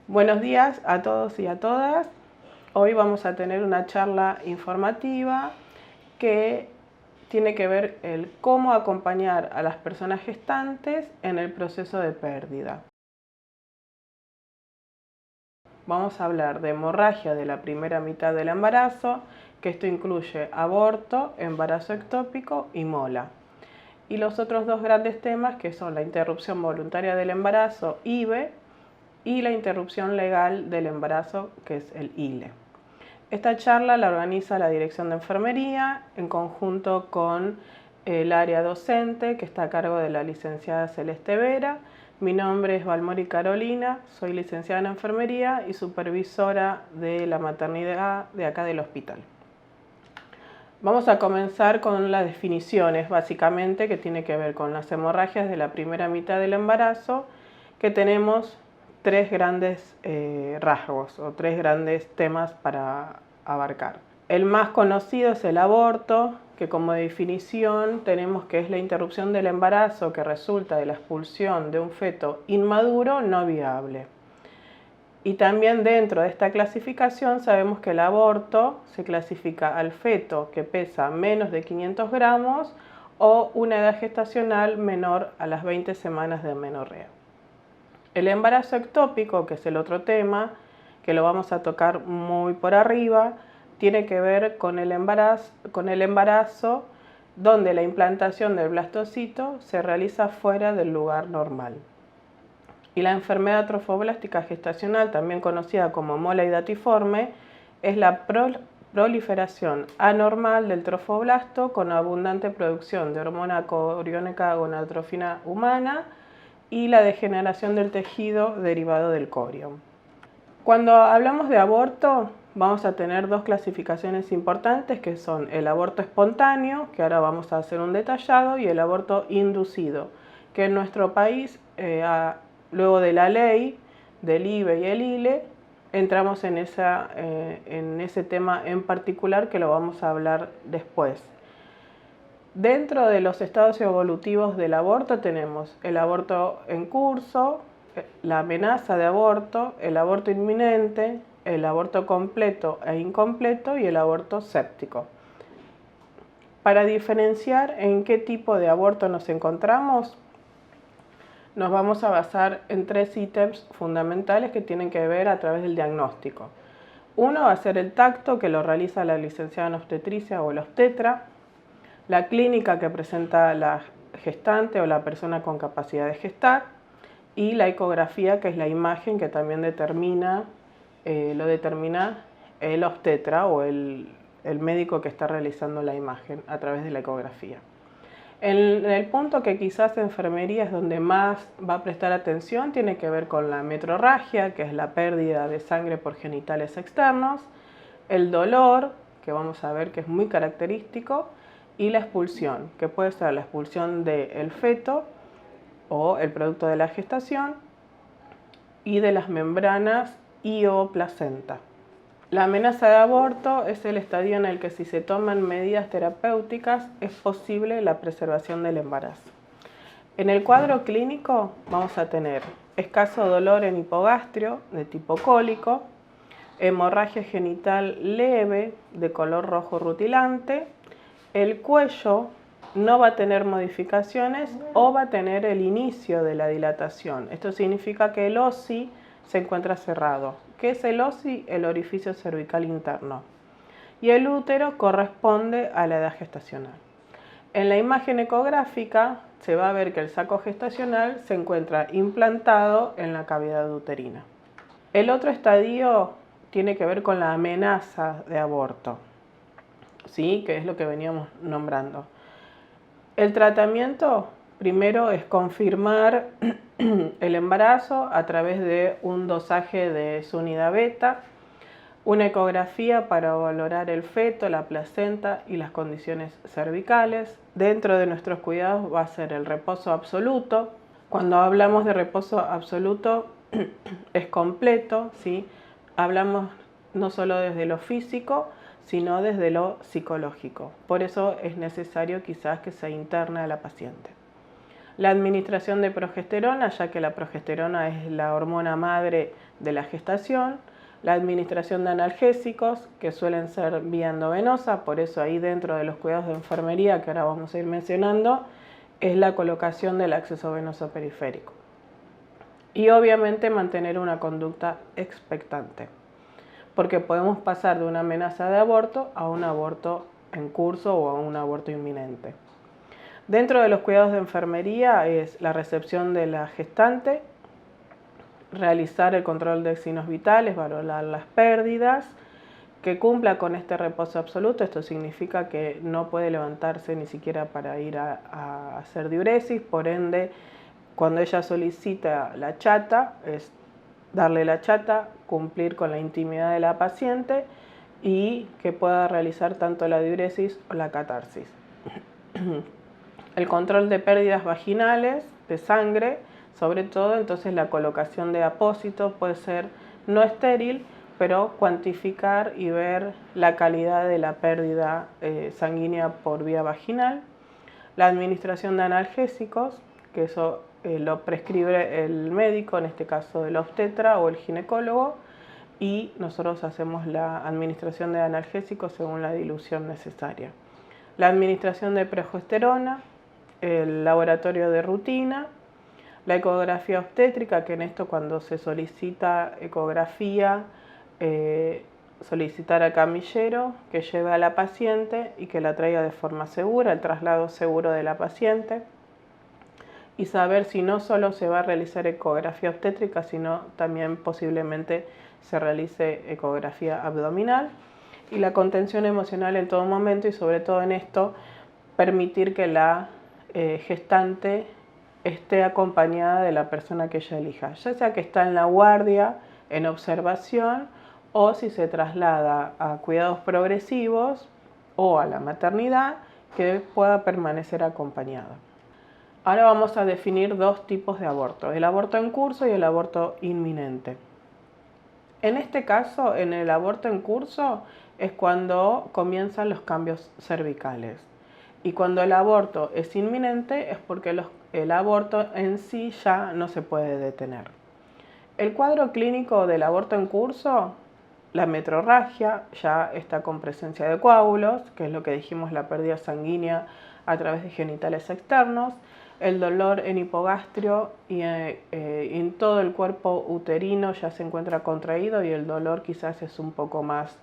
Buenos días a todos y a todas. Hoy vamos a tener una charla informativa que tiene que ver el cómo acompañar a las personas gestantes en el proceso de pérdida. Vamos a hablar de hemorragia de la primera mitad del embarazo, que esto incluye aborto, embarazo ectópico y mola. Y los otros dos grandes temas, que son la interrupción voluntaria del embarazo, IVE, y la interrupción legal del embarazo, que es el ILE. Esta charla la organiza la Dirección de Enfermería en conjunto con el área docente, que está a cargo de la licenciada Celeste Vera. Mi nombre es Valmori Carolina, soy licenciada en Enfermería y supervisora de la maternidad de acá del hospital. Vamos a comenzar con las definiciones, básicamente, que tiene que ver con las hemorragias de la primera mitad del embarazo, que tenemos tres grandes rasgos o tres grandes temas para abarcar. El más conocido es el aborto, que como definición tenemos que es la interrupción del embarazo que resulta de la expulsión de un feto inmaduro no viable. Y también dentro de esta clasificación sabemos que el aborto se clasifica al feto que pesa menos de 500 gramos o una edad gestacional menor a las 20 semanas de amenorrea. El embarazo ectópico, que es el otro tema, que lo vamos a tocar muy por arriba, tiene que ver con el embarazo donde la implantación del blastocito se realiza fuera del lugar normal. Y la enfermedad trofoblástica gestacional, también conocida como mola hidatiforme, es la proliferación anormal del trofoblasto con abundante producción de hormona coriónica gonadotrofina humana y la degeneración del tejido derivado del corio. Cuando hablamos de aborto, vamos a tener dos clasificaciones importantes, que son el aborto espontáneo, que ahora vamos a hacer un detallado, y el aborto inducido, que en nuestro país, luego de la ley del IVE y el ILE, entramos en ese tema en particular, que lo vamos a hablar después. Dentro de los estados evolutivos del aborto tenemos el aborto en curso, la amenaza de aborto, el aborto inminente, el aborto completo e incompleto y el aborto séptico. Para diferenciar en qué tipo de aborto nos encontramos, nos vamos a basar en tres ítems fundamentales que tienen que ver a través del diagnóstico. Uno va a ser el tacto, que lo realiza la licenciada en obstetricia o el obstetra, la clínica que presenta la gestante o la persona con capacidad de gestar, y la ecografía, que es la imagen que también lo determina el obstetra o el médico que está realizando la imagen a través de la ecografía. En el punto que quizás enfermería es donde más va a prestar atención, tiene que ver con la metrorragia, que es la pérdida de sangre por genitales externos, el dolor, que vamos a ver que es muy característico, y la expulsión, que puede ser la expulsión del feto o el producto de la gestación y de las membranas y o placenta. La amenaza de aborto es el estadio en el que, si se toman medidas terapéuticas, es posible la preservación del embarazo. En el cuadro clínico vamos a tener escaso dolor en hipogastrio de tipo cólico, hemorragia genital leve de color rojo rutilante, el cuello no va a tener modificaciones o va a tener el inicio de la dilatación. Esto significa que el OSI se encuentra cerrado. ¿Qué es el OSI? El orificio cervical interno. Y el útero corresponde a la edad gestacional. En la imagen ecográfica se va a ver que el saco gestacional se encuentra implantado en la cavidad uterina. El otro estadio tiene que ver con la amenaza de aborto, ¿sí? Que es lo que veníamos nombrando. El tratamiento primero es confirmar el embarazo a través de un dosaje de sunida beta, una ecografía para valorar el feto, la placenta y las condiciones cervicales. Dentro de nuestros cuidados va a ser el reposo absoluto. Cuando hablamos de reposo absoluto es completo, ¿sí? Hablamos no solo desde lo físico, sino desde lo psicológico. Por eso es necesario quizás que se interne a la paciente. La administración de progesterona, ya que la progesterona es la hormona madre de la gestación. La administración de analgésicos, que suelen ser vía endovenosa, por eso ahí dentro de los cuidados de enfermería, que ahora vamos a ir mencionando, es la colocación del acceso venoso periférico. Y obviamente mantener una conducta expectante, porque podemos pasar de una amenaza de aborto a un aborto en curso o a un aborto inminente. Dentro de los cuidados de enfermería es la recepción de la gestante, realizar el control de signos vitales, valorar las pérdidas, que cumpla con este reposo absoluto. Esto significa que no puede levantarse ni siquiera para ir a hacer diuresis, por ende, cuando ella solicita la chata, es darle la chata, cumplir con la intimidad de la paciente y que pueda realizar tanto la diuresis o la catarsis. El control de pérdidas vaginales, de sangre, sobre todo, entonces la colocación de apósitos puede ser no estéril, pero cuantificar y ver la calidad de la pérdida sanguínea por vía vaginal. La administración de analgésicos, que eso lo prescribe el médico, en este caso el obstetra o el ginecólogo, y nosotros hacemos la administración de analgésicos según la dilución necesaria. La administración de progesterona, el laboratorio de rutina, la ecografía obstétrica, que en esto cuando se solicita ecografía, solicitar al camillero que lleve a la paciente y que la traiga de forma segura, el traslado seguro de la paciente, y saber si no solo se va a realizar ecografía obstétrica, sino también posiblemente se realice ecografía abdominal, y la contención emocional en todo momento, y sobre todo en esto, permitir que la gestante esté acompañada de la persona que ella elija, ya sea que está en la guardia, en observación, o si se traslada a cuidados progresivos o a la maternidad, que pueda permanecer acompañada. Ahora vamos a definir dos tipos de aborto, el aborto en curso y el aborto inminente. En este caso, en el aborto en curso es cuando comienzan los cambios cervicales. Y cuando el aborto es inminente es porque el aborto en sí ya no se puede detener. El cuadro clínico del aborto en curso, la metrorragia, ya está con presencia de coágulos, que es lo que dijimos, la pérdida sanguínea a través de genitales externos, el dolor en hipogastrio y en todo el cuerpo uterino ya se encuentra contraído y el dolor quizás es un poco más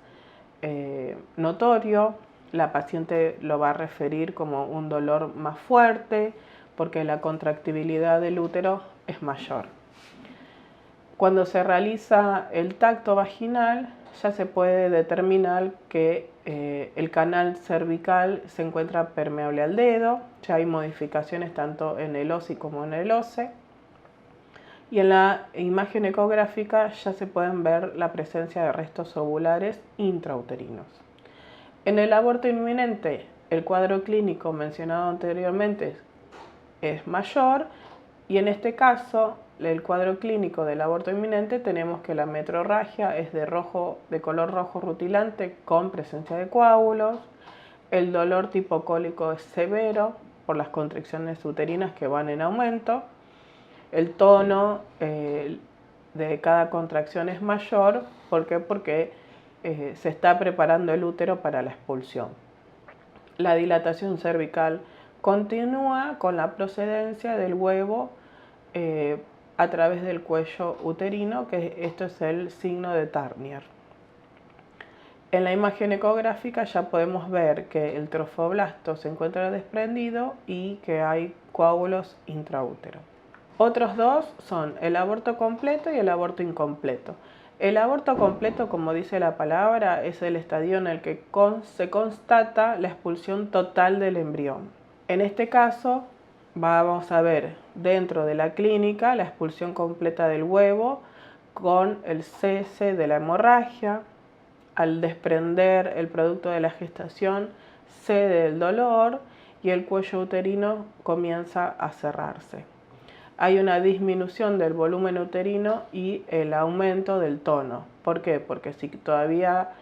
notorio. La paciente lo va a referir como un dolor más fuerte porque la contractibilidad del útero es mayor. Cuando se realiza el tacto vaginal, ya se puede determinar que el canal cervical se encuentra permeable al dedo, ya hay modificaciones tanto en el OSI como en el OSE. Y en la imagen ecográfica ya se pueden ver la presencia de restos ovulares intrauterinos. En el aborto inminente, el cuadro clínico mencionado anteriormente es mayor y en este caso, el cuadro clínico del aborto inminente tenemos que la metrorragia es de color rojo rutilante con presencia de coágulos, el dolor tipo cólico es severo por las contracciones uterinas que van en aumento, el tono de cada contracción es mayor, ¿por qué? Porque se está preparando el útero para la expulsión. La dilatación cervical continúa con la procedencia del huevo a través del cuello uterino, que esto es el signo de Turner. En la imagen ecográfica ya podemos ver que el trofoblasto se encuentra desprendido y que hay coágulos intraútero. Otros dos son el aborto completo y el aborto incompleto. El aborto completo, como dice la palabra, es el estadio en el que se constata la expulsión total del embrión. En este caso, vamos a ver dentro de la clínica la expulsión completa del huevo con el cese de la hemorragia. Al desprender el producto de la gestación, cede el dolor y el cuello uterino comienza a cerrarse. Hay una disminución del volumen uterino y el aumento del tono. ¿Por qué? Porque si todavía,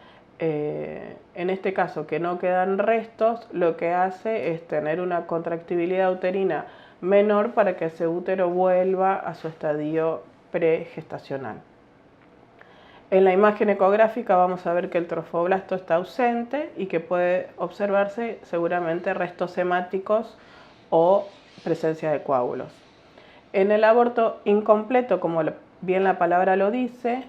en este caso que no quedan restos, lo que hace es tener una contractibilidad uterina menor para que ese útero vuelva a su estadio pregestacional. En la imagen ecográfica vamos a ver que el trofoblasto está ausente y que puede observarse seguramente restos hemáticos o presencia de coágulos. En el aborto incompleto, como bien la palabra lo dice,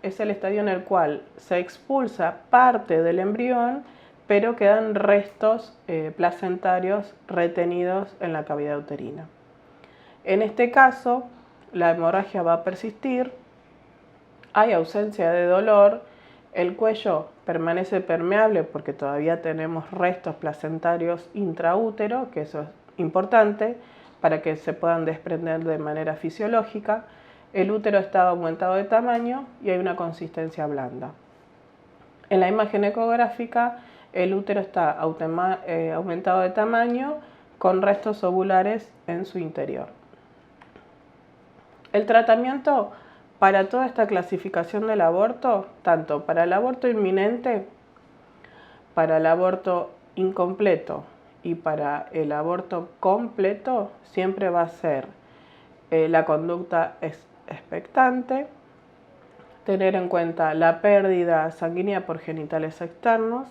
es el estadio en el cual se expulsa parte del embrión, pero quedan restos placentarios retenidos en la cavidad uterina. En este caso, la hemorragia va a persistir, hay ausencia de dolor, el cuello permanece permeable porque todavía tenemos restos placentarios intraútero, que eso es importante para que se puedan desprender de manera fisiológica. El útero está aumentado de tamaño y hay una consistencia blanda. En la imagen ecográfica, el útero está aumentado de tamaño con restos ovulares en su interior. El tratamiento para toda esta clasificación del aborto, tanto para el aborto inminente, para el aborto incompleto y para el aborto completo, siempre va a ser la conducta expectante, tener en cuenta la pérdida sanguínea por genitales externos,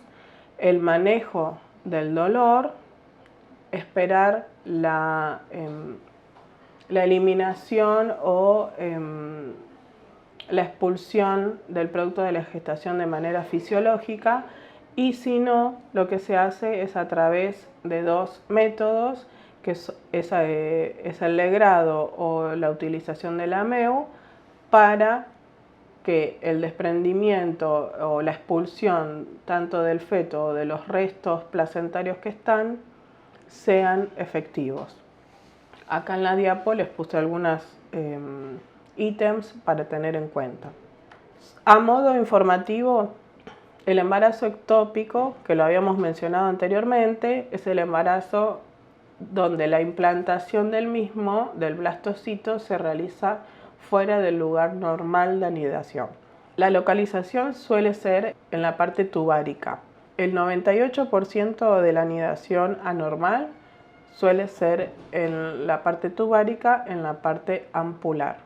el manejo del dolor, esperar la eliminación o la expulsión del producto de la gestación de manera fisiológica, y si no, lo que se hace es a través de dos métodos, que es el legrado o la utilización de la AMEU, para que el desprendimiento o la expulsión tanto del feto o de los restos placentarios que están sean efectivos. Acá en la diapo les puse algunos ítems para tener en cuenta. A modo informativo, el embarazo ectópico, que lo habíamos mencionado anteriormente, es el embarazo donde la implantación del mismo, del blastocito, se realiza fuera del lugar normal de anidación. La localización suele ser en la parte tubárica. El 98% de la anidación anormal suele ser en la parte tubárica, en la parte ampular.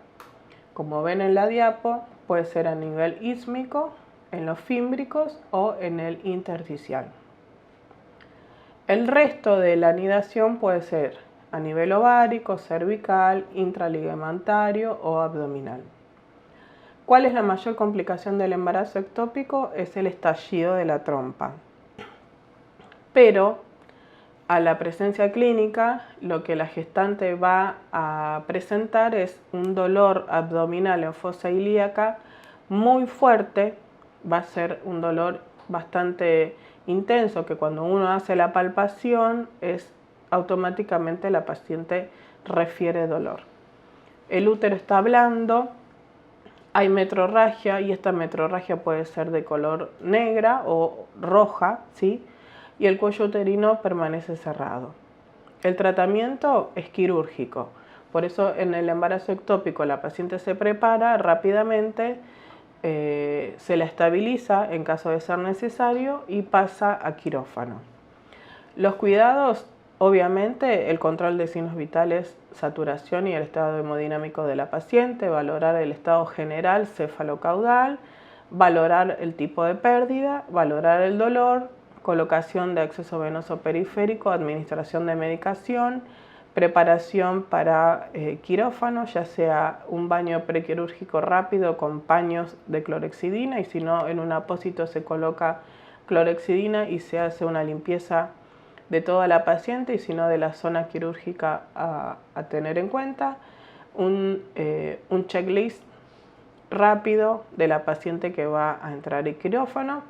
Como ven en la diapo, puede ser a nivel ísmico, en los fímbricos o en el intersticial. El resto de la anidación puede ser a nivel ovárico, cervical, intraligamentario o abdominal. ¿Cuál es la mayor complicación del embarazo ectópico? Es el estallido de la trompa. Pero a la presencia clínica, lo que la gestante va a presentar es un dolor abdominal en fosa ilíaca muy fuerte. Va a ser un dolor bastante intenso, que cuando uno hace la palpación automáticamente la paciente refiere dolor. El útero está blando, hay metrorragia, y esta metrorragia puede ser de color negra o roja, ¿sí? Y el cuello uterino permanece cerrado. El tratamiento es quirúrgico, por eso en el embarazo ectópico la paciente se prepara rápidamente, se la estabiliza en caso de ser necesario y pasa a quirófano. Los cuidados, obviamente, el control de signos vitales, saturación y el estado hemodinámico de la paciente, valorar el estado general cefalocaudal, valorar el tipo de pérdida, valorar el dolor, colocación de acceso venoso periférico, administración de medicación, preparación para quirófano, ya sea un baño prequirúrgico rápido con paños de clorexidina, y si no, en un apósito se coloca clorexidina y se hace una limpieza de toda la paciente, y si no, de la zona quirúrgica a tener en cuenta. Un checklist rápido de la paciente que va a entrar en quirófano.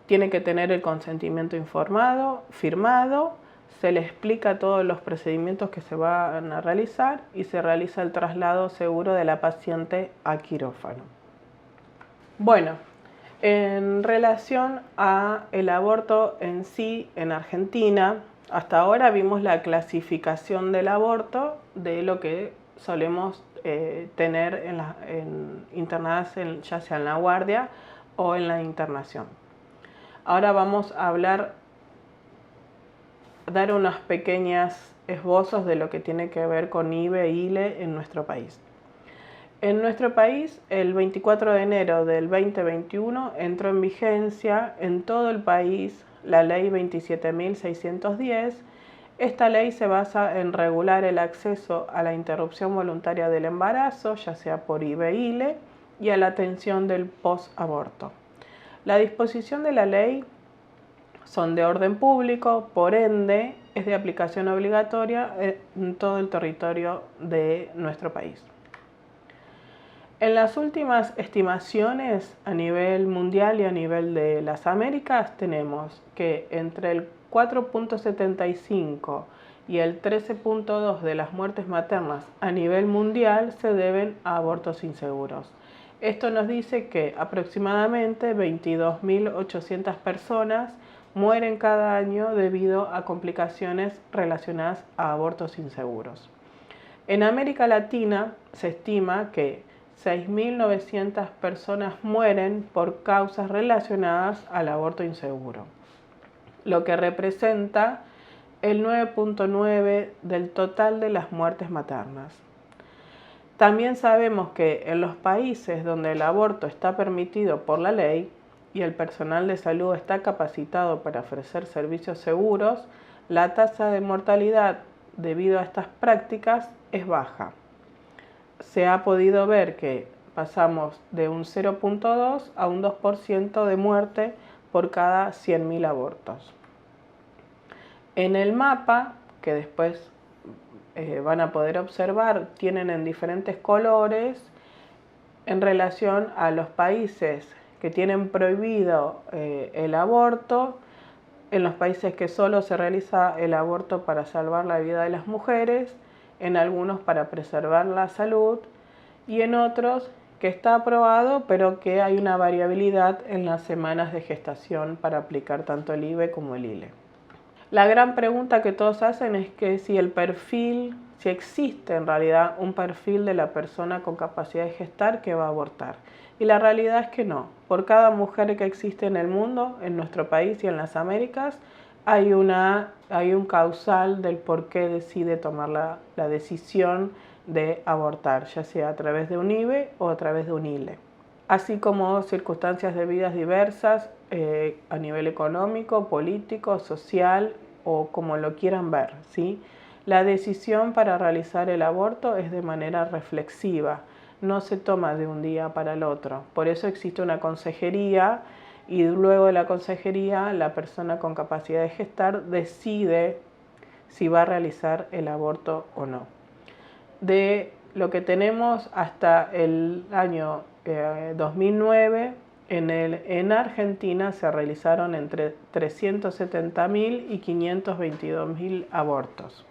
Tiene que tener el consentimiento informado, firmado, se le explica todos los procedimientos que se van a realizar y se realiza el traslado seguro de la paciente a quirófano. Bueno, en relación a el aborto en sí en Argentina, hasta ahora vimos la clasificación del aborto de lo que solemos tener internadas ya sea en la guardia o en la internación. Ahora vamos a dar unas pequeñas esbozos de lo que tiene que ver con IVE e ILE en nuestro país. En nuestro país, el 24 de enero del 2021 entró en vigencia en todo el país la Ley 27.610. Esta ley se basa en regular el acceso a la interrupción voluntaria del embarazo, ya sea por IVE e ILE, y a la atención del post-aborto. La disposición de la ley son de orden público, por ende, es de aplicación obligatoria en todo el territorio de nuestro país. En las últimas estimaciones a nivel mundial y a nivel de las Américas tenemos que entre el 4.75 y el 13.2 de las muertes maternas a nivel mundial se deben a abortos inseguros. Esto nos dice que aproximadamente 22.800 personas mueren cada año debido a complicaciones relacionadas a abortos inseguros. En América Latina se estima que 6.900 personas mueren por causas relacionadas al aborto inseguro, lo que representa el 9.9% del total de las muertes maternas. También sabemos que en los países donde el aborto está permitido por la ley y el personal de salud está capacitado para ofrecer servicios seguros, la tasa de mortalidad debido a estas prácticas es baja. Se ha podido ver que pasamos de un 0.2 a un 2% de muerte por cada 100.000 abortos. En el mapa, que después van a poder observar, tienen en diferentes colores en relación a los países que tienen prohibido el aborto, en los países que solo se realiza el aborto para salvar la vida de las mujeres, en algunos para preservar la salud y en otros que está aprobado pero que hay una variabilidad en las semanas de gestación para aplicar tanto el IVE como el ILE. La gran pregunta que todos hacen es que si existe en realidad un perfil de la persona con capacidad de gestar que va a abortar. Y la realidad es que no. Por cada mujer que existe en el mundo, en nuestro país y en las Américas, hay un causal del por qué decide tomar la decisión de abortar, ya sea a través de un IVE o a través de un ILE. Así como circunstancias de vidas diversas a nivel económico, político, social o como lo quieran ver, ¿sí? La decisión para realizar el aborto es de manera reflexiva, no se toma de un día para el otro. Por eso existe una consejería y luego de la consejería la persona con capacidad de gestar decide si va a realizar el aborto o no. De lo que tenemos hasta el año 2009, en Argentina se realizaron entre 370.000 y 522.000 abortos.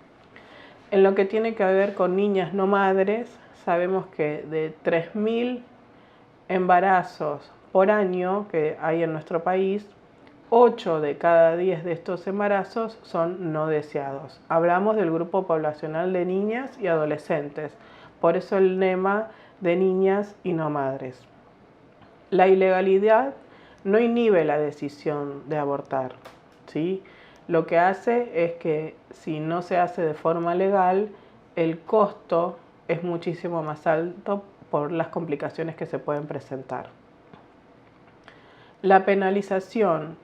En lo que tiene que ver con niñas no madres, sabemos que de 3.000 embarazos por año que hay en nuestro país, 8 de cada 10 de estos embarazos son no deseados. Hablamos del grupo poblacional de niñas y adolescentes, por eso el lema de niñas y no madres. La ilegalidad no inhibe la decisión de abortar, ¿sí? Lo que hace es que si no se hace de forma legal, el costo es muchísimo más alto por las complicaciones que se pueden presentar. La penalización,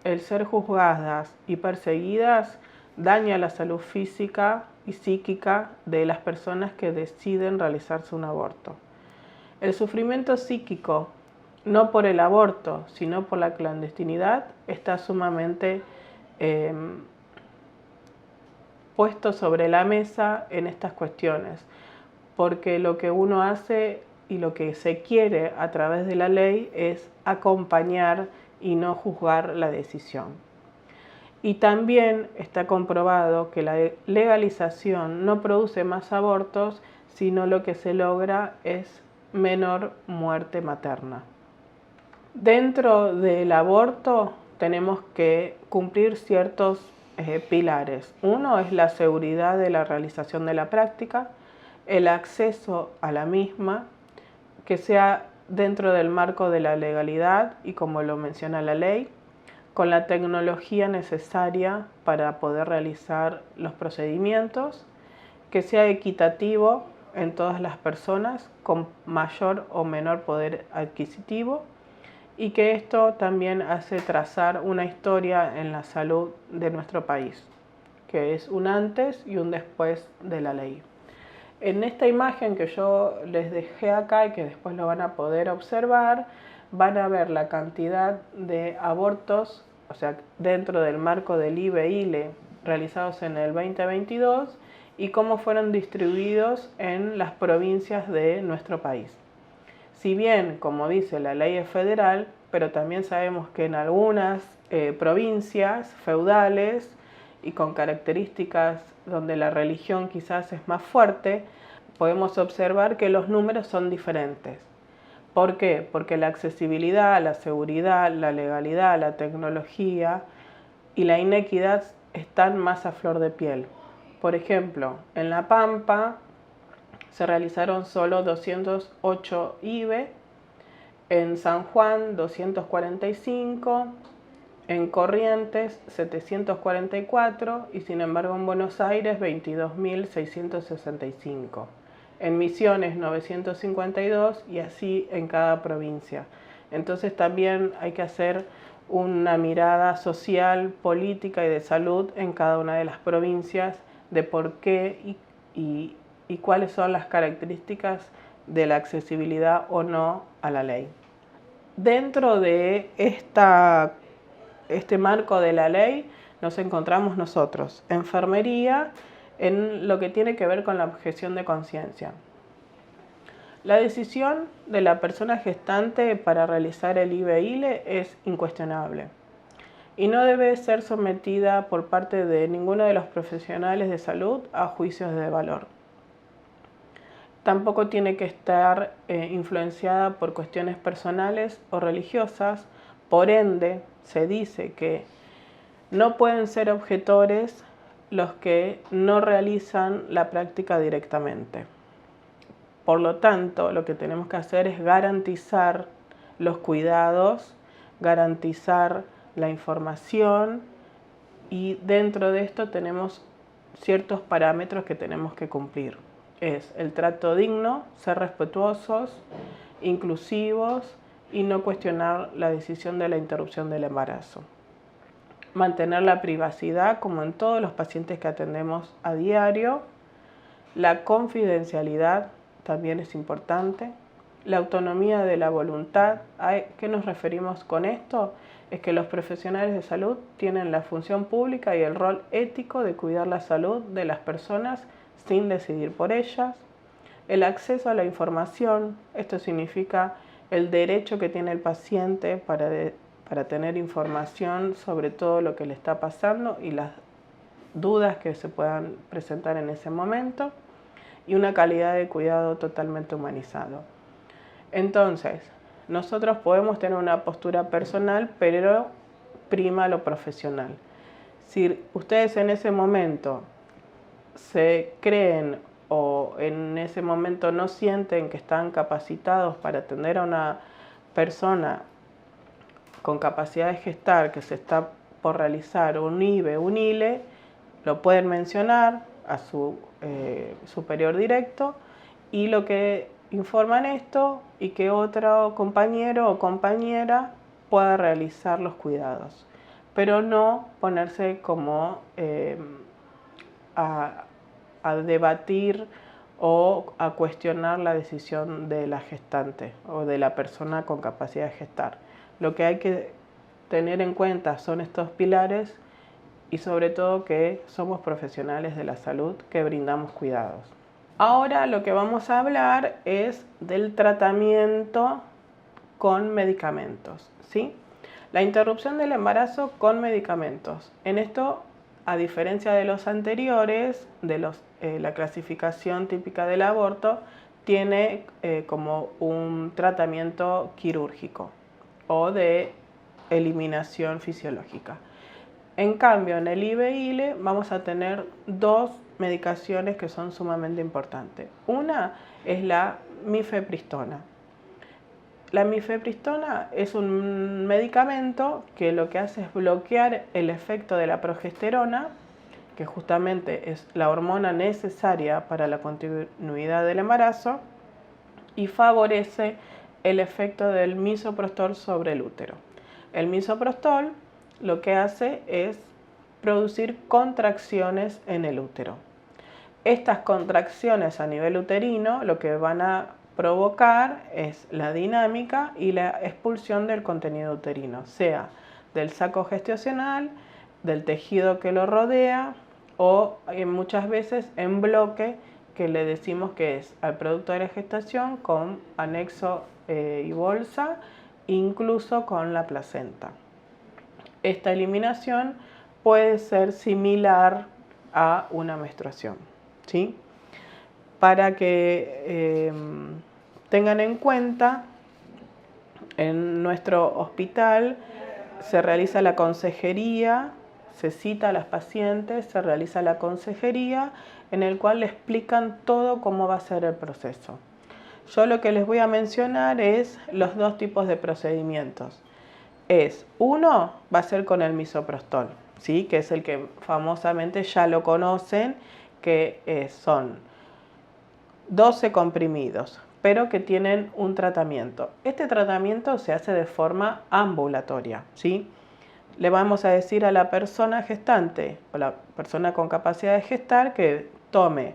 el ser juzgadas y perseguidas, daña la salud física y psíquica de las personas que deciden realizarse un aborto. El sufrimiento psíquico, no por el aborto, sino por la clandestinidad, está sumamente puesto sobre la mesa en estas cuestiones, porque lo que uno hace y lo que se quiere a través de la ley es acompañar y no juzgar la decisión. Y también está comprobado que la legalización no produce más abortos, sino lo que se logra es menor muerte materna. Dentro del aborto tenemos que cumplir ciertos pilares. Uno es la seguridad de la realización de la práctica, el acceso a la misma, que sea dentro del marco de la legalidad y como lo menciona la ley. con la tecnología necesaria para poder realizar los procedimientos, que sea equitativo en todas las personas con mayor o menor poder adquisitivo, y que esto también hace trazar una historia en la salud de nuestro país, que es un antes y un después de la ley. En esta imagen que yo les dejé acá y que después lo van a poder observar, van a ver la cantidad de abortos, o sea, dentro del marco del IBE-ILE realizados en el 2022 y cómo fueron distribuidos en las provincias de nuestro país. Si bien, como dice, la ley es federal, pero también sabemos que en algunas provincias feudales y con características donde la religión quizás es más fuerte, podemos observar que los números son diferentes. ¿Por qué? Porque la accesibilidad, la seguridad, la legalidad, la tecnología y la inequidad están más a flor de piel. Por ejemplo, en La Pampa se realizaron solo 208 IBE, en San Juan 245, en Corrientes 744 y sin embargo en Buenos Aires 22.665. En Misiones 952 y así en cada provincia. Entonces también hay que hacer una mirada social, política y de salud en cada una de las provincias de por qué y cuáles son las características de la accesibilidad o no a la ley. Dentro de este marco de la ley nos encontramos nosotros, enfermería, en lo que tiene que ver con la objeción de conciencia. La decisión de la persona gestante para realizar el IBE-ILE es incuestionable y no debe ser sometida por parte de ninguno de los profesionales de salud a juicios de valor. Tampoco tiene que estar influenciada por cuestiones personales o religiosas, por ende se dice que no pueden ser objetores los que no realizan la práctica directamente. Por lo tanto, lo que tenemos que hacer es garantizar los cuidados, garantizar la información y dentro de esto tenemos ciertos parámetros que tenemos que cumplir. Es el trato digno, ser respetuosos, inclusivos y no cuestionar la decisión de la interrupción del embarazo. Mantener la privacidad como en todos los pacientes que atendemos a diario. La confidencialidad también es importante. La autonomía de la voluntad. ¿A qué nos referimos con esto? Es que los profesionales de salud tienen la función pública y el rol ético de cuidar la salud de las personas sin decidir por ellas. El acceso a la información, esto significa el derecho que tiene el paciente para tener información sobre todo lo que le está pasando y las dudas que se puedan presentar en ese momento, y una calidad de cuidado totalmente humanizado. Entonces, nosotros podemos tener una postura personal, pero prima lo profesional. Si ustedes en ese momento se creen o en ese momento no sienten que están capacitados para atender a una persona con capacidad de gestar que se está por realizar un IBE, un ILE, lo pueden mencionar a su superior directo y lo que informan esto y que otro compañero o compañera pueda realizar los cuidados, pero no ponerse como a debatir o a cuestionar la decisión de la gestante o de la persona con capacidad de gestar. Lo que hay que tener en cuenta son estos pilares y sobre todo que somos profesionales de la salud que brindamos cuidados. Ahora lo que vamos a hablar es del tratamiento con medicamentos, ¿sí? La interrupción del embarazo con medicamentos. En esto, a diferencia de los anteriores, la clasificación típica del aborto, tiene como un tratamiento quirúrgico o de eliminación fisiológica. En cambio, en el IBE-ILE vamos a tener dos medicaciones que son sumamente importantes. Una es la mifepristona. La mifepristona es un medicamento que lo que hace es bloquear el efecto de la progesterona, que justamente es la hormona necesaria para la continuidad del embarazo, y favorece el efecto del misoprostol sobre el útero. El misoprostol lo que hace es producir contracciones en el útero. Estas contracciones a nivel uterino lo que van a provocar es la dinámica y la expulsión del contenido uterino, sea del saco gestacional, del tejido que lo rodea o muchas veces en bloque, que le decimos que es al producto de la gestación con anexo y bolsa, incluso con la placenta. Esta eliminación puede ser similar a una menstruación, ¿sí? Para que tengan en cuenta, en nuestro hospital se realiza la consejería, se cita a las pacientes, se realiza la consejería en el cual le explican todo cómo va a ser el proceso. Yo lo que les voy a mencionar es los dos tipos de procedimientos. Uno va a ser con el misoprostol, ¿sí? Que es el que famosamente ya lo conocen, que son 12 comprimidos, pero que tienen un tratamiento. Este tratamiento se hace de forma ambulatoria, ¿sí? Le vamos a decir a la persona gestante o la persona con capacidad de gestar que tome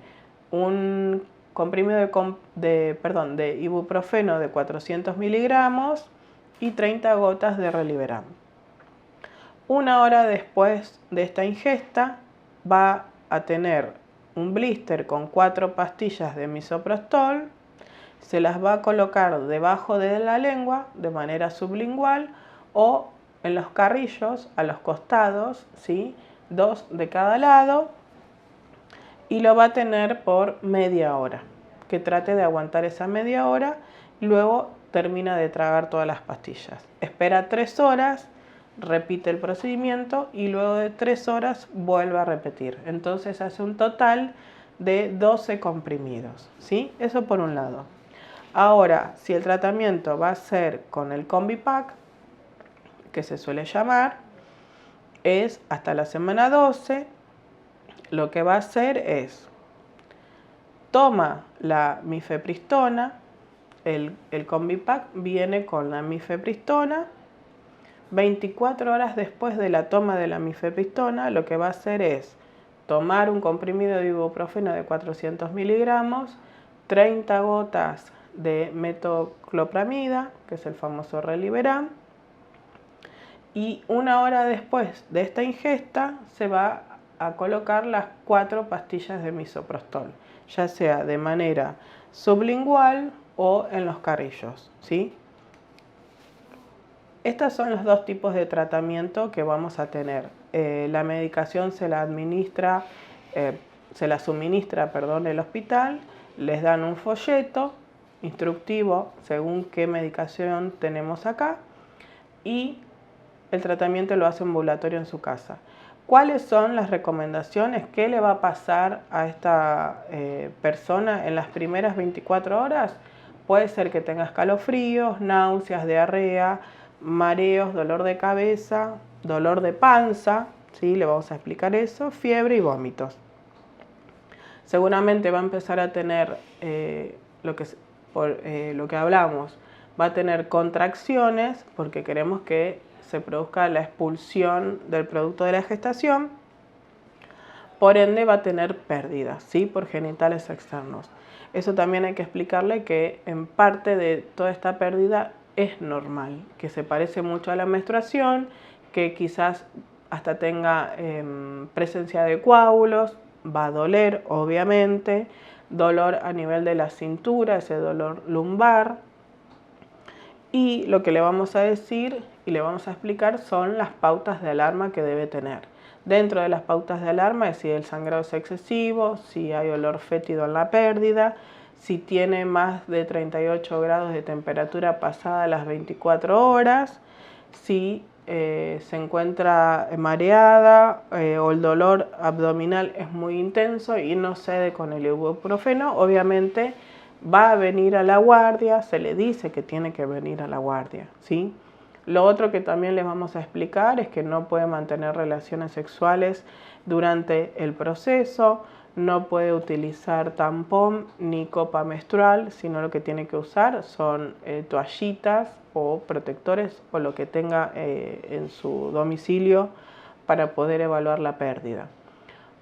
un comprimido de ibuprofeno de 400 miligramos y 30 gotas de Reliberam. Una hora después de esta ingesta va a tener un blister con 4 pastillas de misoprostol, se las va a colocar debajo de la lengua de manera sublingual o en los carrillos a los costados, ¿sí? 2 de cada lado, y lo va a tener por media hora. Que trate de aguantar esa media hora y luego termina de tragar todas las pastillas. Espera 3 horas, repite el procedimiento y luego de 3 horas vuelve a repetir. Entonces hace un total de 12 comprimidos, ¿sí? Eso por un lado. Ahora, si el tratamiento va a ser con el Combipack, que se suele llamar, es hasta la semana 12, lo que va a hacer es, toma la mifepristona, el Combipack viene con la mifepristona, 24 horas después de la toma de la mifepristona, lo que va a hacer es tomar un comprimido de ibuprofeno de 400 miligramos, 30 gotas de metoclopramida, que es el famoso Reliberam, y una hora después de esta ingesta se va a colocar las 4 pastillas de misoprostol, ya sea de manera sublingual o en los carrillos, ¿sí? Estos son los dos tipos de tratamiento que vamos a tener. La medicación se la suministra el hospital, les dan un folleto instructivo según qué medicación tenemos acá y el tratamiento lo hace ambulatorio en su casa. ¿Cuáles son las recomendaciones? ¿Qué le va a pasar a esta persona en las primeras 24 horas? Puede ser que tenga escalofríos, náuseas, diarrea, mareos, dolor de cabeza, dolor de panza, ¿sí? Le vamos a explicar eso, fiebre y vómitos. Seguramente va a empezar a tener lo que hablamos, va a tener contracciones porque queremos que se produzca la expulsión del producto de la gestación, por ende va a tener pérdidas, ¿sí? Por genitales externos. Eso también hay que explicarle que en parte de toda esta pérdida es normal, que se parece mucho a la menstruación, que quizás hasta tenga presencia de coágulos, va a doler obviamente, dolor a nivel de la cintura, ese dolor lumbar. Y lo que le vamos a decir y le vamos a explicar son las pautas de alarma que debe tener. Dentro de las pautas de alarma es si el sangrado es excesivo, si hay olor fétido en la pérdida, si tiene más de 38 grados de temperatura pasada las 24 horas, si se encuentra mareada o el dolor abdominal es muy intenso y no cede con el ibuprofeno, obviamente va a venir a la guardia, se le dice que tiene que venir a la guardia, ¿sí? Lo otro que también les vamos a explicar es que no puede mantener relaciones sexuales durante el proceso, no puede utilizar tampón ni copa menstrual, sino lo que tiene que usar son toallitas o protectores o lo que tenga en su domicilio para poder evaluar la pérdida.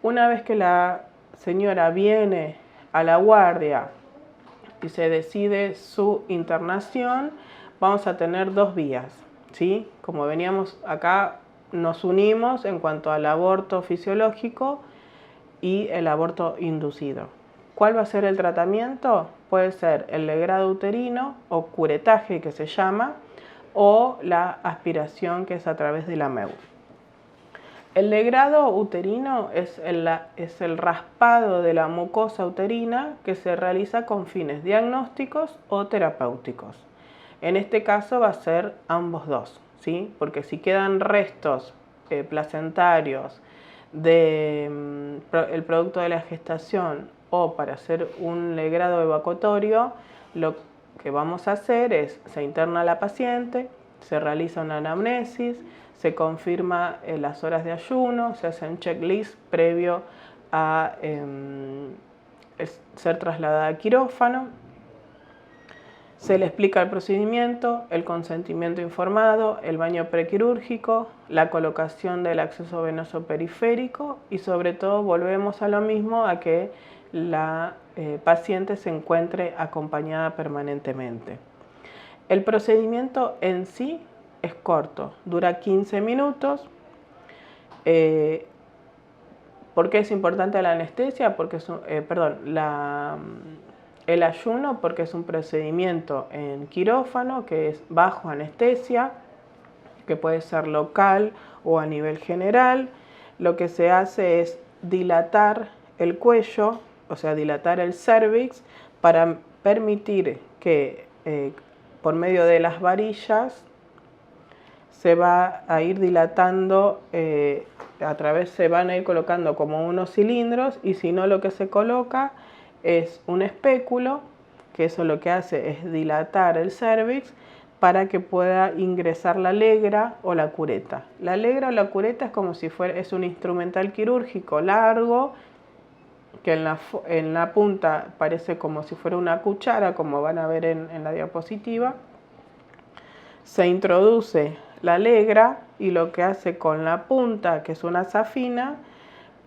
Una vez que la señora viene a la guardia y se decide su internación, vamos a tener dos vías, ¿sí? Como veníamos acá, nos unimos en cuanto al aborto fisiológico y el aborto inducido. ¿Cuál va a ser el tratamiento? Puede ser el legrado uterino o curetaje, que se llama, o la aspiración, que es a través de la MEU. El legrado uterino es el raspado de la mucosa uterina que se realiza con fines diagnósticos o terapéuticos. En este caso va a ser ambos dos, ¿sí? Porque si quedan restos placentarios del producto de la gestación o para hacer un legrado evacuatorio, lo que vamos a hacer es, se interna a la paciente, se realiza una anamnesis, se confirma las horas de ayuno, se hace un checklist previo a ser trasladada a quirófano, se le explica el procedimiento, el consentimiento informado, el baño prequirúrgico, la colocación del acceso venoso periférico y sobre todo volvemos a lo mismo, a que la paciente se encuentre acompañada permanentemente. El procedimiento en sí es corto, dura 15 minutos. ¿Por qué es importante la anestesia? Porque es el ayuno, porque es un procedimiento en quirófano que es bajo anestesia, que puede ser local o a nivel general. Lo que se hace es dilatar el cuello, o sea, dilatar el cervix para permitir que por medio de las varillas se va a ir dilatando, se van a ir colocando como unos cilindros, y si no, lo que se coloca es un espéculo, que eso lo que hace es dilatar el cervix para que pueda ingresar la legra o la cureta. La legra o la cureta es como si es un instrumental quirúrgico largo, que en la punta parece como si fuera una cuchara, como van a ver en la diapositiva. Se introduce la legra y lo que hace con la punta, que es una safina,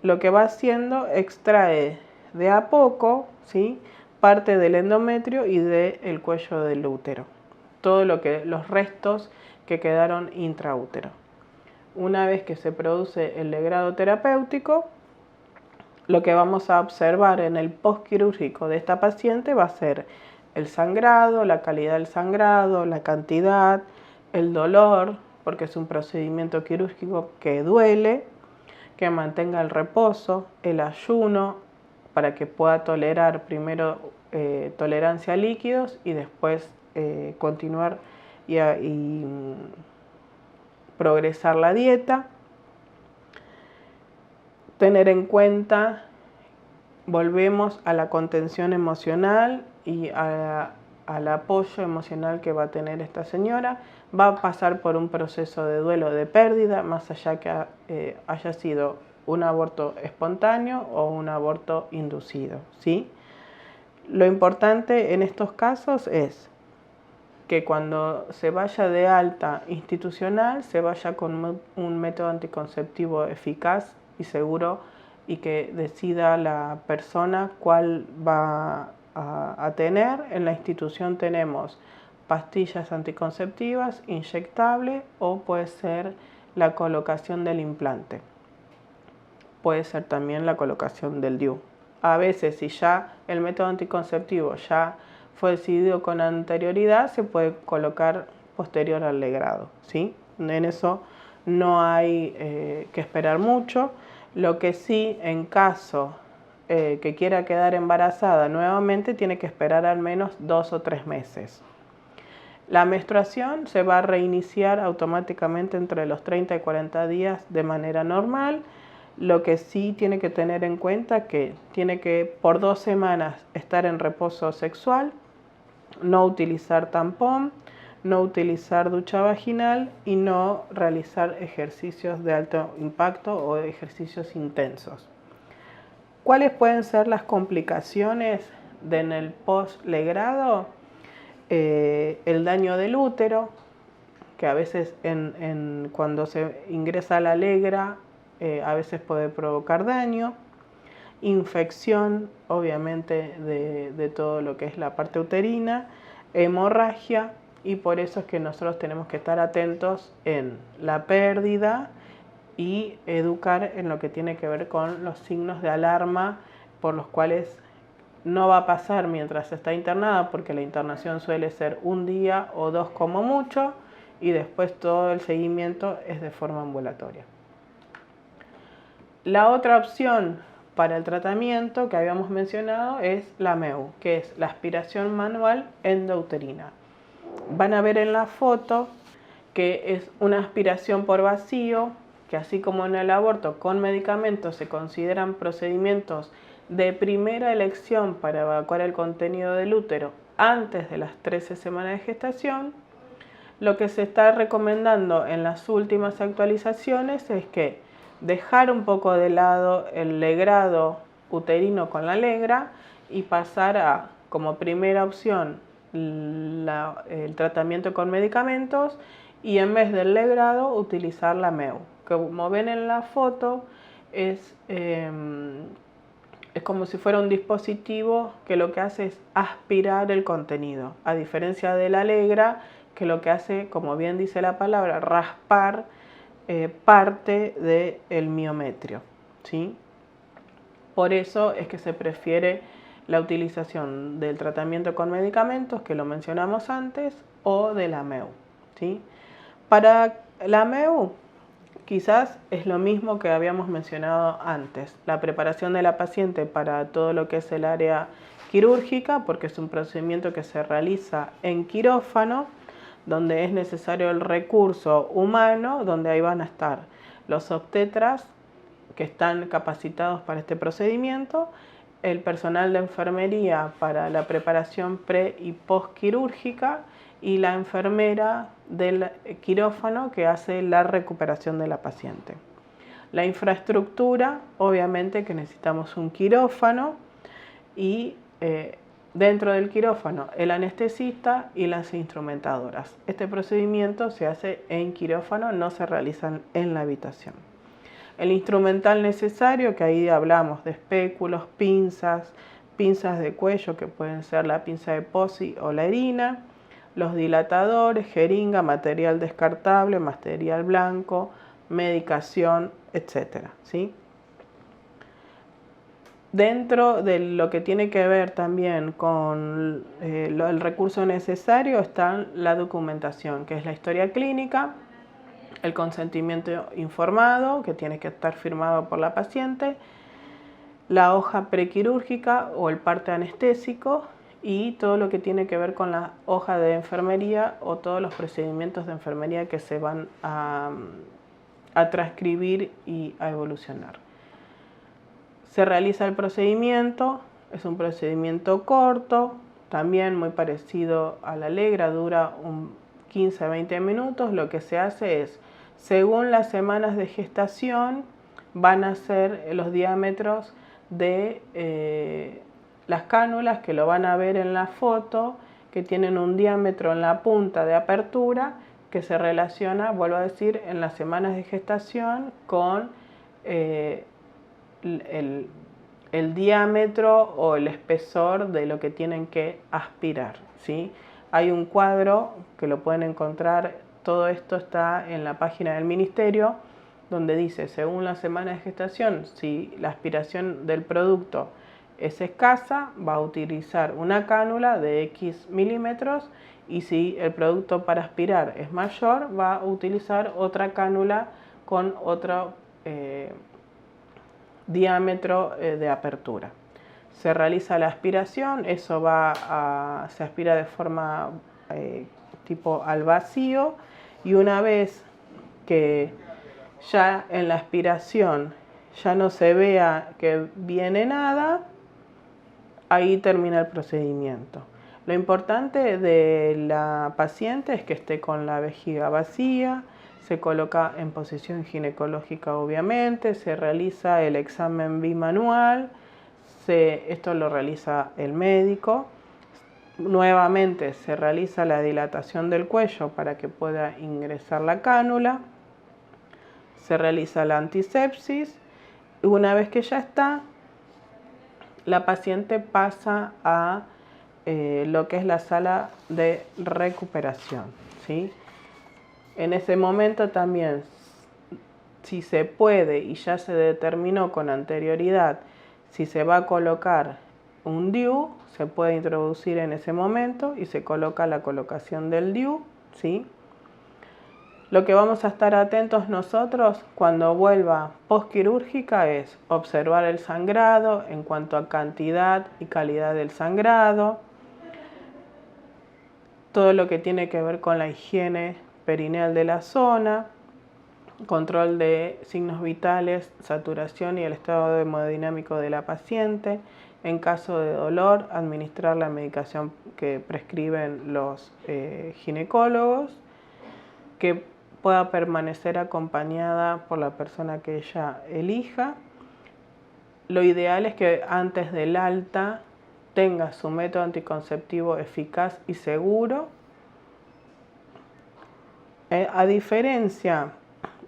lo que va haciendo, extrae de a poco, ¿sí?, parte del endometrio y del cuello del útero, los restos que quedaron intraútero. Una vez que se produce el legrado terapéutico, lo que vamos a observar en el postquirúrgico de esta paciente va a ser el sangrado, la calidad del sangrado, la cantidad, el dolor, porque es un procedimiento quirúrgico que duele, que mantenga el reposo, el ayuno, para que pueda tolerar primero tolerancia a líquidos y después continuar y progresar la dieta. Tener en cuenta, volvemos a la contención emocional y al apoyo emocional que va a tener esta señora. Va a pasar por un proceso de duelo de pérdida, más allá que haya sido un aborto espontáneo o un aborto inducido, ¿sí? Lo importante en estos casos es que cuando se vaya de alta institucional, se vaya con un método anticonceptivo eficaz y seguro, y que decida la persona cuál va a tener. En la institución tenemos pastillas anticonceptivas, inyectable, o puede ser la colocación del implante. Puede ser también la colocación del DIU. A veces, si ya el método anticonceptivo ya fue decidido con anterioridad, se puede colocar posterior al legrado, ¿sí? En eso no hay que esperar mucho. Lo que sí, en caso que quiera quedar embarazada nuevamente, tiene que esperar al menos 2 o 3 meses. La menstruación se va a reiniciar automáticamente entre los 30 y 40 días de manera normal. Lo que sí tiene que tener en cuenta que tiene que por 2 semanas estar en reposo sexual, no utilizar tampón, no utilizar ducha vaginal y no realizar ejercicios de alto impacto o ejercicios intensos. ¿Cuáles pueden ser las complicaciones en el postlegrado? El daño del útero, que a veces cuando se ingresa la legra, a veces puede provocar daño, infección, obviamente, de todo lo que es la parte uterina, hemorragia, y por eso es que nosotros tenemos que estar atentos en la pérdida y educar en lo que tiene que ver con los signos de alarma por los cuales no va a pasar mientras está internada, porque la internación suele ser 1 día o 2 como mucho, y después todo el seguimiento es de forma ambulatoria. La otra opción para el tratamiento que habíamos mencionado es la MEU, que es la aspiración manual endouterina. Van a ver en la foto que es una aspiración por vacío, que así como en el aborto con medicamentos se consideran procedimientos de primera elección para evacuar el contenido del útero antes de las 13 semanas de gestación. Lo que se está recomendando en las últimas actualizaciones es que dejar un poco de lado el legrado uterino con la legra y pasar a, como primera opción, el tratamiento con medicamentos, y en vez del legrado utilizar la MEU. Como ven en la foto, es como si fuera un dispositivo que lo que hace es aspirar el contenido, a diferencia de la legra, que lo que hace, como bien dice la palabra, raspar parte del miometrio, ¿sí? Por eso es que se prefiere la utilización del tratamiento con medicamentos, que lo mencionamos antes, o de la MEU, ¿sí? Para la MEU, quizás es lo mismo que habíamos mencionado antes, la preparación de la paciente para todo lo que es el área quirúrgica, porque es un procedimiento que se realiza en quirófano, donde es necesario el recurso humano, donde ahí van a estar los obstetras que están capacitados para este procedimiento, el personal de enfermería para la preparación pre y postquirúrgica y la enfermera del quirófano que hace la recuperación de la paciente. La infraestructura, obviamente que necesitamos un quirófano y dentro del quirófano el anestesista y las instrumentadoras. Este procedimiento se hace en quirófano, no se realiza en la habitación. El instrumental necesario, que ahí hablamos de espéculos, pinzas de cuello, que pueden ser la pinza de Pozzi o la Herina, los dilatadores, jeringa, material descartable, material blanco, medicación, etc., ¿sí? Dentro de lo que tiene que ver también con el recurso necesario está la documentación, que es la historia clínica, el consentimiento informado, que tiene que estar firmado por la paciente, la hoja prequirúrgica o el parte anestésico y todo lo que tiene que ver con la hoja de enfermería o todos los procedimientos de enfermería que se van a transcribir y a evolucionar. Se realiza el procedimiento, es un procedimiento corto, también muy parecido a la legra, dura 15 a 20 minutos. Lo que se hace es, según las semanas de gestación, van a ser los diámetros de las cánulas, que lo van a ver en la foto, que tienen un diámetro en la punta de apertura que se relaciona, vuelvo a decir, en las semanas de gestación con el diámetro o el espesor de lo que tienen que aspirar, ¿sí? Hay un cuadro que lo pueden encontrar, todo esto está en la página del ministerio, donde dice, según la semana de gestación, si la aspiración del producto es escasa, va a utilizar una cánula de X milímetros, y si el producto para aspirar es mayor, va a utilizar otra cánula con otro diámetro de apertura. Se realiza la aspiración, eso se aspira de forma tipo al vacío, y una vez que ya en la aspiración ya no se vea que viene nada, ahí termina el procedimiento. Lo importante de la paciente es que esté con la vejiga vacía, se coloca en posición ginecológica obviamente, se realiza el examen bimanual, esto lo realiza el médico. Nuevamente se realiza la dilatación del cuello para que pueda ingresar la cánula, se realiza la antisepsis y una vez que ya está, la paciente pasa a lo que es la sala de recuperación, ¿sí? En ese momento también, si se puede y ya se determinó con anterioridad si se va a colocar un DIU, se puede introducir en ese momento y se coloca la colocación del DIU, ¿sí? Lo que vamos a estar atentos nosotros cuando vuelva postquirúrgica es observar el sangrado en cuanto a cantidad y calidad del sangrado, todo lo que tiene que ver con la higiene perineal de la zona, control de signos vitales, saturación y el estado hemodinámico de la paciente. En caso de dolor, administrar la medicación que prescriben los ginecólogos, que pueda permanecer acompañada por la persona que ella elija. Lo ideal es que antes del alta tenga su método anticonceptivo eficaz y seguro. A diferencia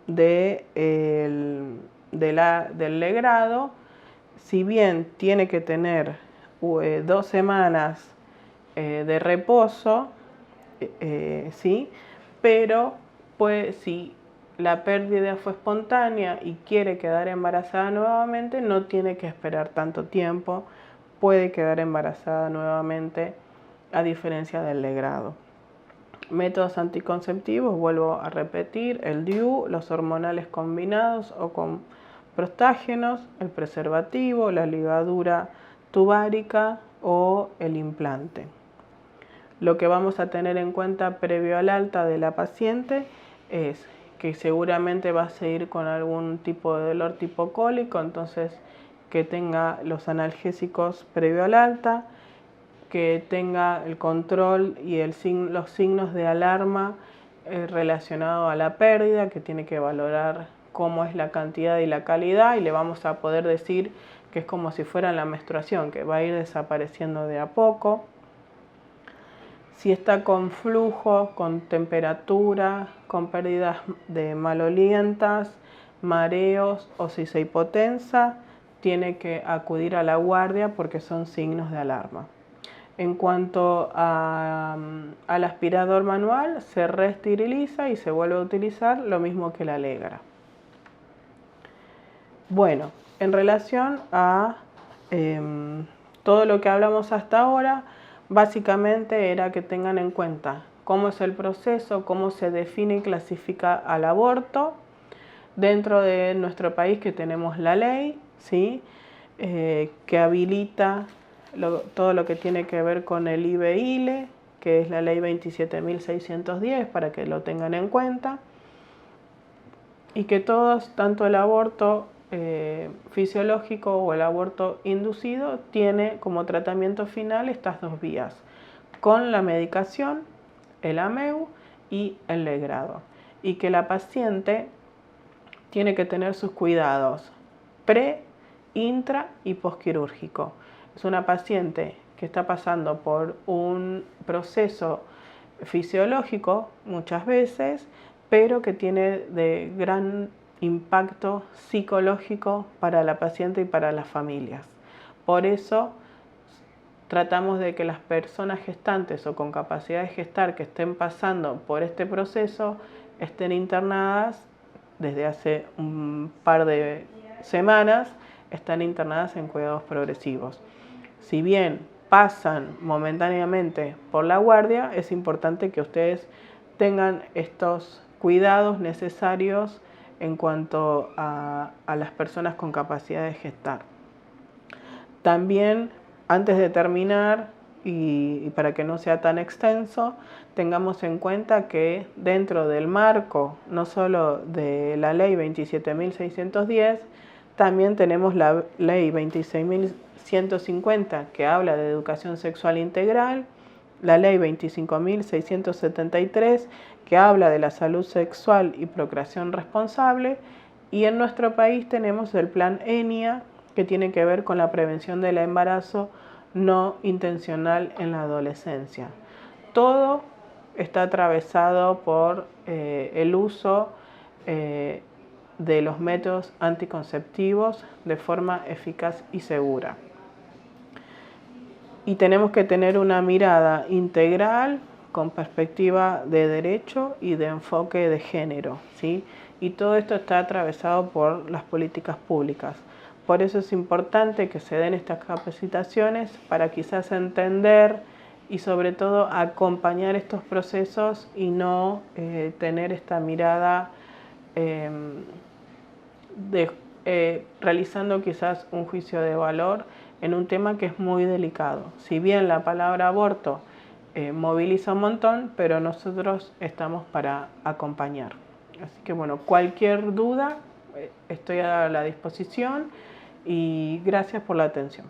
del legrado, si bien tiene que tener 2 semanas de reposo, ¿sí? Pero pues, si la pérdida fue espontánea y quiere quedar embarazada nuevamente, no tiene que esperar tanto tiempo, puede quedar embarazada nuevamente a diferencia del legrado. Métodos anticonceptivos, vuelvo a repetir, el DIU, los hormonales combinados o con prostágenos, el preservativo, la ligadura tubárica o el implante. Lo que vamos a tener en cuenta previo al alta de la paciente es que seguramente va a seguir con algún tipo de dolor tipo cólico, entonces que tenga los analgésicos previo al alta, que tenga el control y los signos de alarma relacionados a la pérdida, que tiene que valorar cómo es la cantidad y la calidad, y le vamos a poder decir que es como si fuera la menstruación, que va a ir desapareciendo de a poco. Si está con flujo, con temperatura, con pérdidas de malolientas, mareos o si se hipotensa, tiene que acudir a la guardia porque son signos de alarma. En cuanto al aspirador manual, se reesteriliza y se vuelve a utilizar lo mismo que la Allegra. Bueno, en relación a todo lo que hablamos hasta ahora, básicamente era que tengan en cuenta cómo es el proceso, cómo se define y clasifica al aborto dentro de nuestro país, que tenemos la ley, ¿sí? Que habilita todo lo que tiene que ver con el IBE-ILE, que es la ley 27.610, para que lo tengan en cuenta, y que todos, tanto el aborto fisiológico o el aborto inducido, tiene como tratamiento final estas 2 vías, con la medicación, el AMEU y el legrado, y que la paciente tiene que tener sus cuidados pre, intra y postquirúrgico. Es una paciente que está pasando por un proceso fisiológico muchas veces, pero que tiene de gran impacto psicológico para la paciente y para las familias. Por eso tratamos de que las personas gestantes o con capacidad de gestar que estén pasando por este proceso estén internadas desde hace un par de semanas, están internadas en cuidados progresivos. Si bien pasan momentáneamente por la guardia, es importante que ustedes tengan estos cuidados necesarios en cuanto a las personas con capacidad de gestar. También, antes de terminar, y para que no sea tan extenso, tengamos en cuenta que dentro del marco, no solo de la ley 27.610, También tenemos la ley 26.150 que habla de educación sexual integral, la ley 25.673 que habla de la salud sexual y procreación responsable, y en nuestro país tenemos el plan ENIA que tiene que ver con la prevención del embarazo no intencional en la adolescencia. Todo está atravesado por el uso de los métodos anticonceptivos de forma eficaz y segura. Y tenemos que tener una mirada integral con perspectiva de derecho y de enfoque de género, ¿sí? Y todo esto está atravesado por las políticas públicas. Por eso es importante que se den estas capacitaciones para quizás entender y sobre todo acompañar estos procesos y no tener esta mirada realizando quizás un juicio de valor en un tema que es muy delicado. Si bien la palabra aborto moviliza un montón, pero nosotros estamos para acompañar. Así que bueno, cualquier duda estoy a la disposición y gracias por la atención.